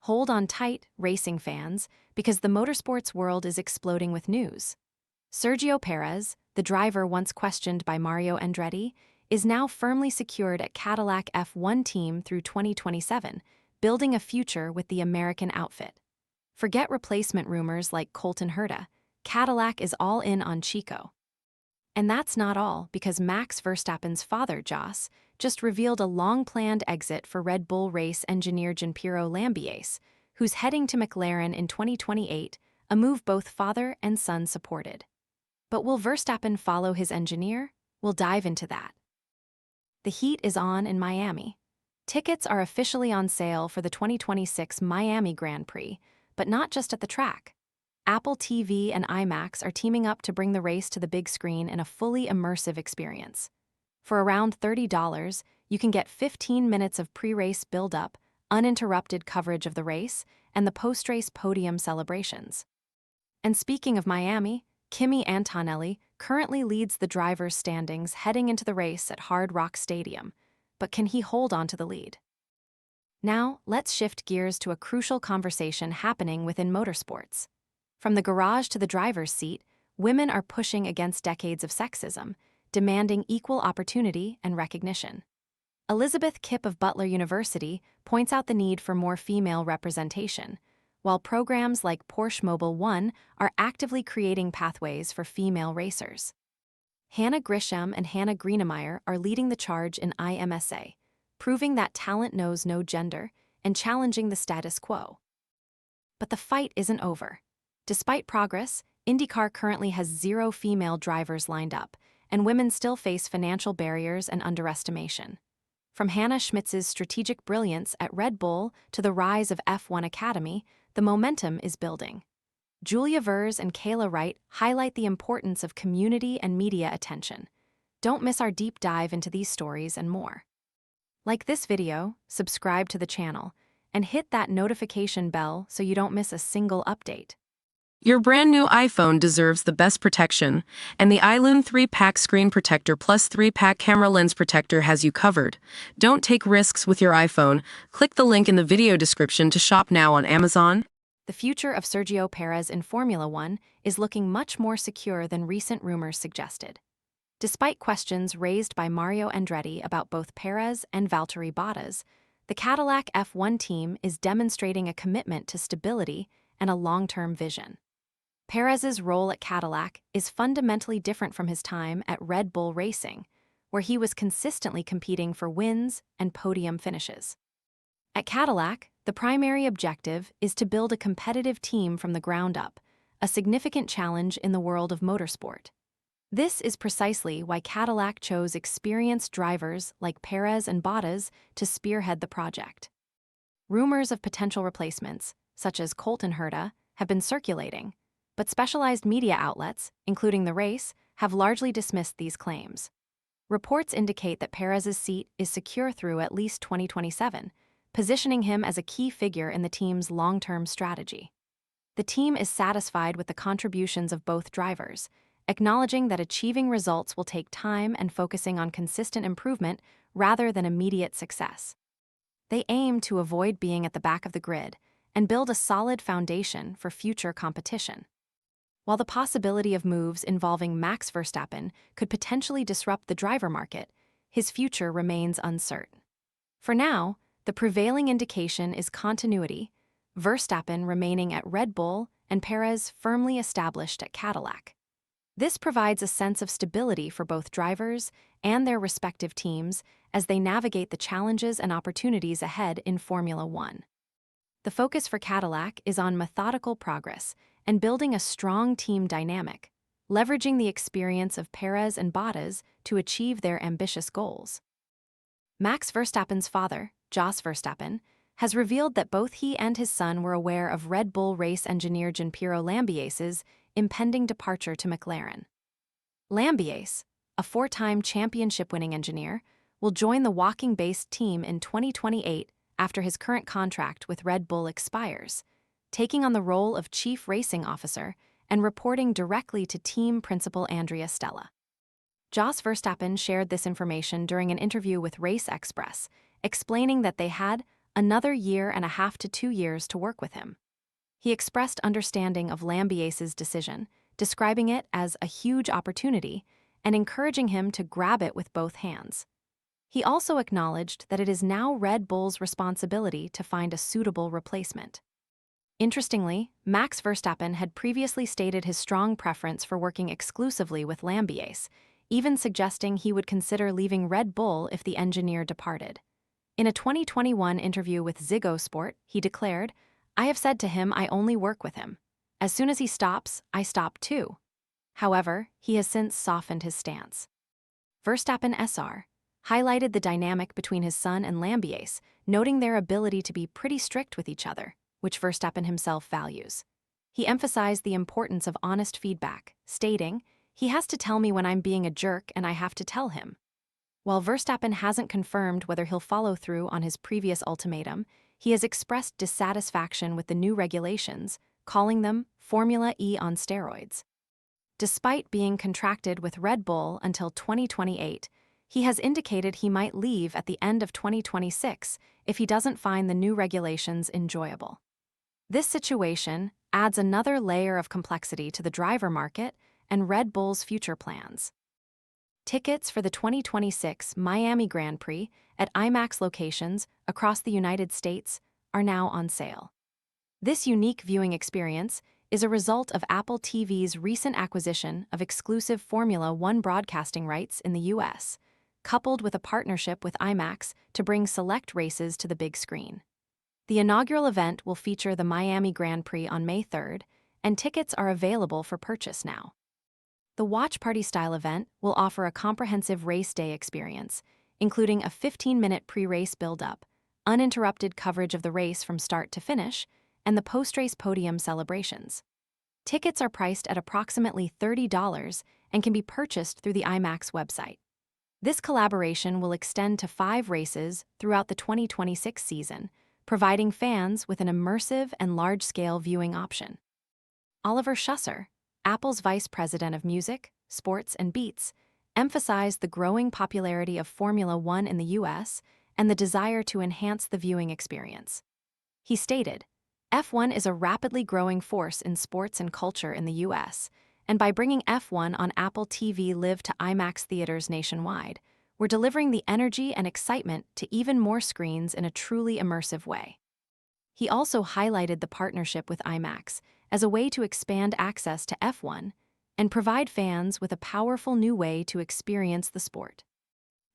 Hold on tight, racing fans, because the motorsports world is exploding with news. Sergio Pérez, the driver once questioned by Mario Andretti, is now firmly secured at Cadillac F1 team through 2027, building a future with the American outfit. Forget replacement rumors like Colton Herta. Cadillac is all in on Chico. And that's not all, because Max Verstappen's father, Jos, just revealed a long-planned exit for Red Bull race engineer Gianpiero Lambiase, who's heading to McLaren in 2028, a move both father and son supported. But will Verstappen follow his engineer? We'll dive into that. The heat is on in Miami. Tickets are officially on sale for the 2026 Miami Grand Prix, but not just at the track. Apple TV and IMAX are teaming up to bring the race to the big screen in a fully immersive experience. For around $30, you can get 15 minutes of pre-race build-up, uninterrupted coverage of the race, and the post-race podium celebrations. And speaking of Miami, Kimi Antonelli currently leads the drivers' standings heading into the race at Hard Rock Stadium, but can he hold on to the lead? Now, let's shift gears to a crucial conversation happening within motorsports. From the garage to the driver's seat, women are pushing against decades of sexism, demanding equal opportunity and recognition. Elizabeth Kipp of Butler University points out the need for more female representation, while programs like Porsche Mobile One are actively creating pathways for female racers. Hannah Grisham and Hannah Greenemeier are leading the charge in IMSA, proving that talent knows no gender and challenging the status quo. But the fight isn't over. Despite progress, IndyCar currently has 0 female drivers lined up, and women still face financial barriers and underestimation. From Hannah Schmitz's strategic brilliance at Red Bull to the rise of F1 Academy, the momentum is building. Julia Vers and Kayla Wright highlight the importance of community and media attention. Don't miss our deep dive into these stories and more. Like this video, subscribe to the channel, and hit that notification bell so you don't miss a single update. Your brand new iPhone deserves the best protection, and the iLUM 3-pack screen protector plus 3-pack camera lens protector has you covered. Don't take risks with your iPhone. Click the link in the video description to shop now on Amazon. The future of Sergio Pérez in Formula One is looking much more secure than recent rumors suggested. Despite questions raised by Mario Andretti about both Pérez and Valtteri Bottas, the Cadillac F1 team is demonstrating a commitment to stability and a long-term vision. Pérez's role at Cadillac is fundamentally different from his time at Red Bull Racing, where he was consistently competing for wins and podium finishes. At Cadillac, the primary objective is to build a competitive team from the ground up, a significant challenge in the world of motorsport. This is precisely why Cadillac chose experienced drivers like Pérez and Bottas to spearhead the project. Rumors of potential replacements, such as Colton Herta, have been circulating, but specialized media outlets, including The Race, have largely dismissed these claims. Reports indicate that Pérez's seat is secure through at least 2027, positioning him as a key figure in the team's long-term strategy. The team is satisfied with the contributions of both drivers, acknowledging that achieving results will take time and focusing on consistent improvement rather than immediate success. They aim to avoid being at the back of the grid and build a solid foundation for future competition. While the possibility of moves involving Max Verstappen could potentially disrupt the driver market, his future remains uncertain. For now, the prevailing indication is continuity, Verstappen remaining at Red Bull and Pérez firmly established at Cadillac. This provides a sense of stability for both drivers and their respective teams as they navigate the challenges and opportunities ahead in Formula One. The focus for Cadillac is on methodical progress and building a strong team dynamic, leveraging the experience of Pérez and Bottas to achieve their ambitious goals. Max Verstappen's father, Jos Verstappen, has revealed that both he and his son were aware of Red Bull race engineer Gianpiero Lambiase's impending departure to McLaren. Lambiase, a 4-time championship-winning engineer, will join the Woking-based team in 2028 after his current contract with Red Bull expires, taking on the role of Chief Racing Officer and reporting directly to team principal Andrea Stella. Jos Verstappen shared this information during an interview with Race Express, explaining that they had another year and a half to 2 years to work with him. He expressed understanding of Lambiase's decision, describing it as a huge opportunity and encouraging him to grab it with both hands. He also acknowledged that it is now Red Bull's responsibility to find a suitable replacement. Interestingly, Max Verstappen had previously stated his strong preference for working exclusively with Lambiase, even suggesting he would consider leaving Red Bull if the engineer departed. In a 2021 interview with Ziggo Sport, he declared, "I have said to him I only work with him. As soon as he stops, I stop too." However, he has since softened his stance. Verstappen SR highlighted the dynamic between his son and Lambiase, noting their ability to be pretty strict with each other, which Verstappen himself values. He emphasized the importance of honest feedback, stating, "He has to tell me when I'm being a jerk and I have to tell him." While Verstappen hasn't confirmed whether he'll follow through on his previous ultimatum, he has expressed dissatisfaction with the new regulations, calling them Formula E on steroids. Despite being contracted with Red Bull until 2028, he has indicated he might leave at the end of 2026 if he doesn't find the new regulations enjoyable. This situation adds another layer of complexity to the driver market and Red Bull's future plans. Tickets for the 2026 Miami Grand Prix at IMAX locations across the United States are now on sale. This unique viewing experience is a result of Apple TV's recent acquisition of exclusive Formula One broadcasting rights in the U.S., coupled with a partnership with IMAX to bring select races to the big screen. The inaugural event will feature the Miami Grand Prix on May 3rd, and tickets are available for purchase now. The watch party-style event will offer a comprehensive race day experience, including a 15-minute pre-race build-up, uninterrupted coverage of the race from start to finish, and the post-race podium celebrations. Tickets are priced at approximately $30 and can be purchased through the IMAX website. This collaboration will extend to 5 races throughout the 2026 season, providing fans with an immersive and large-scale viewing option. Oliver Schusser, Apple's Vice President of Music, Sports, and Beats, emphasized the growing popularity of Formula One in the U.S. and the desire to enhance the viewing experience. He stated, "F1 is a rapidly growing force in sports and culture in the U.S., and by bringing F1 on Apple TV Live to IMAX theaters nationwide, we're delivering the energy and excitement to even more screens in a truly immersive way." He also highlighted the partnership with IMAX as a way to expand access to F1 and provide fans with a powerful new way to experience the sport.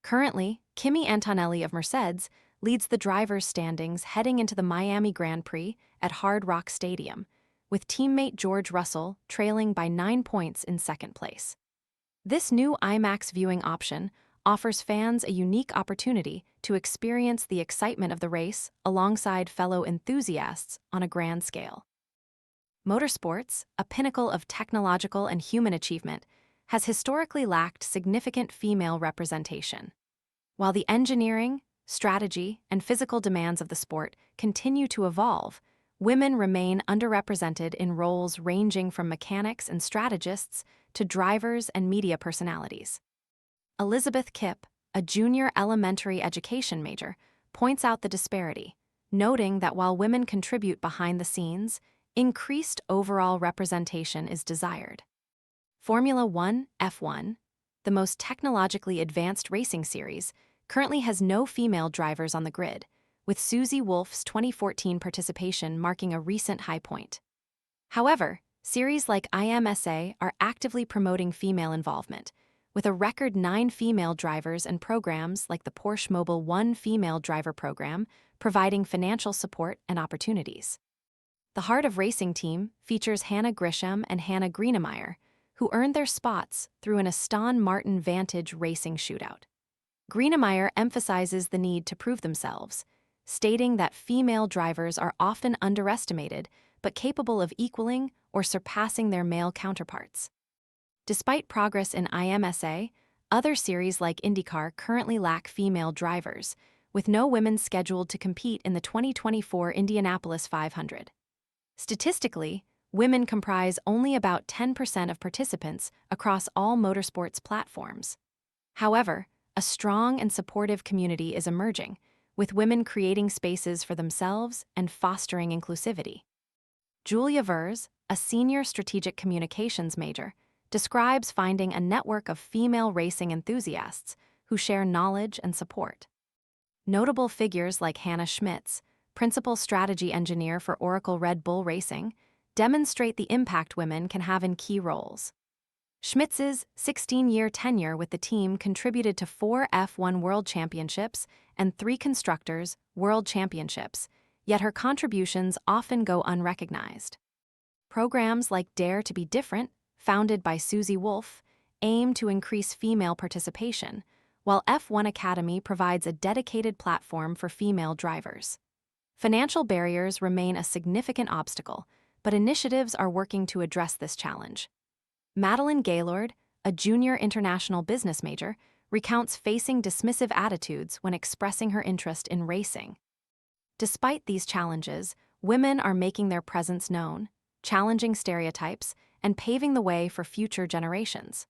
Currently, Kimi Antonelli of Mercedes leads the drivers' standings heading into the Miami Grand Prix at Hard Rock Stadium, with teammate George Russell trailing by 9 points in second place. This new IMAX viewing option offers fans a unique opportunity to experience the excitement of the race alongside fellow enthusiasts on a grand scale. Motorsports, a pinnacle of technological and human achievement, has historically lacked significant female representation. While the engineering, strategy, and physical demands of the sport continue to evolve, women remain underrepresented in roles ranging from mechanics and strategists to drivers and media personalities. Elizabeth Kipp, a junior elementary education major, points out the disparity, noting that while women contribute behind the scenes, increased overall representation is desired. Formula One, F1, the most technologically advanced racing series, currently has no female drivers on the grid, with Susie Wolff's 2014 participation marking a recent high point. However, series like IMSA are actively promoting female involvement, with a record 9 female drivers and programs like the Porsche Mobile One Female Driver Program providing financial support and opportunities. The Heart of Racing team features Hannah Grisham and Hannah Greenemeier, who earned their spots through an Aston Martin Vantage racing shootout. Greenemeier emphasizes the need to prove themselves, stating that female drivers are often underestimated but capable of equaling or surpassing their male counterparts. Despite progress in IMSA, other series like IndyCar currently lack female drivers, with no women scheduled to compete in the 2024 Indianapolis 500. Statistically, women comprise only about 10% of participants across all motorsports platforms. However, a strong and supportive community is emerging, with women creating spaces for themselves and fostering inclusivity. Julia Vers, a senior strategic communications major, describes finding a network of female racing enthusiasts who share knowledge and support. Notable figures like Hannah Schmitz, principal strategy engineer for Oracle Red Bull Racing, demonstrate the impact women can have in key roles. Schmitz's 16-year tenure with the team contributed to 4 F1 World Championships and 3 Constructors' World Championships, yet her contributions often go unrecognized. Programs like Dare to be Different, founded by Susie Wolf, aim to increase female participation, while F1 Academy provides a dedicated platform for female drivers. Financial barriers remain a significant obstacle, but initiatives are working to address this challenge. Madeline Gaylord, a junior international business major, recounts facing dismissive attitudes when expressing her interest in racing. Despite these challenges, women are making their presence known, challenging stereotypes, and paving the way for future generations.